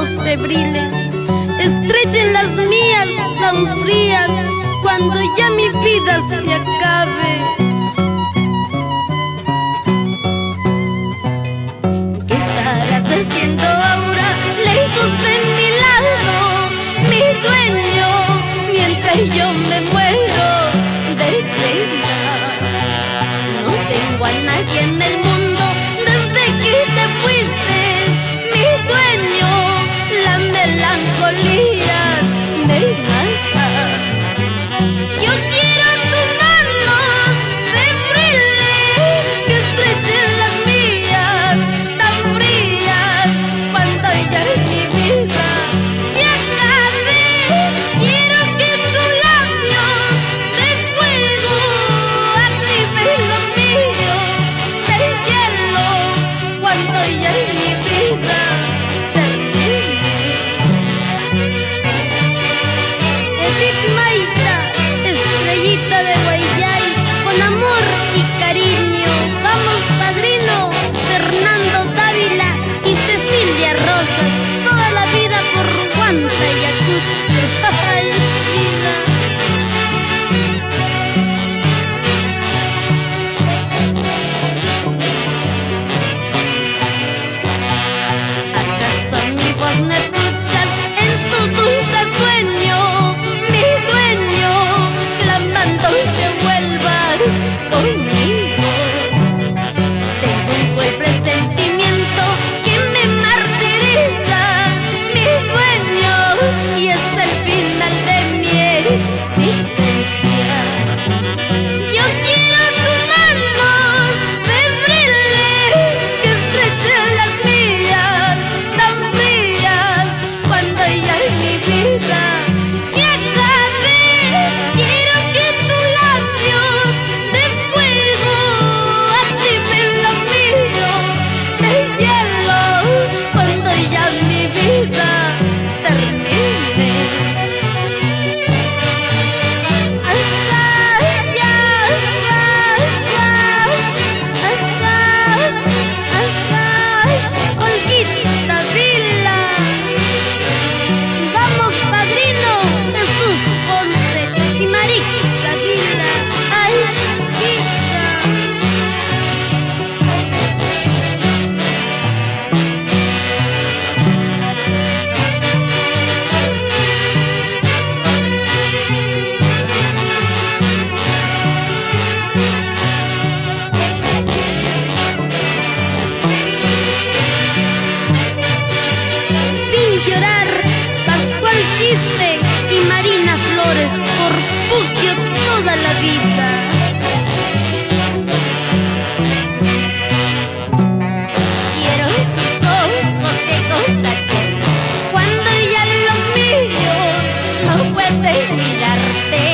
manos febriles estrechen las mías tan frías cuando ya mi vida se acabe. ¿Qué estarás haciendo ahora lejos de mi lado, mi dueño, mientras yo me muero de pena? No tengo a nadie en el mundo desde que te fuiste, mi dueño, la melancolía me mata. Yo quiero tus manos febriles que estrechen las mías tan frías cuando ya mi vida se acabe. Quiero que tus labios de fuego activen los míos de hielo cuando ya mi vida termine. Edith Maita, estrellita de Guayay, con amor y cariño. Vamos, padrino Fernando Dávila y Cecilia Rosas, toda la vida por Guanta y Ayacucho. ¡Ay, vida! ¿Acaso mi voz no escuchas en tu dulce sueño, mi dueño, clamando que vuelvas conmigo? Tengo un cruel presentimiento que me martiriza, mi dueño, y es el final de mi existencia. Yo quiero tus manos febriles que estrechen las mías tan frías cuando ya mi vida se acabe. Quiero que tus labios de fuego activen los míos de hielo cuando ya mi vida termine. Olguita Vila. Vamos, padrino Jesús Ponce y Mariquita Vila. Ay, chiquita. Sin llorar, Pascual Quispe y Marina Flores, por Puquio toda la vida. Quiero tus ojos de cosa que cuando ya los míos no pueden mirarte.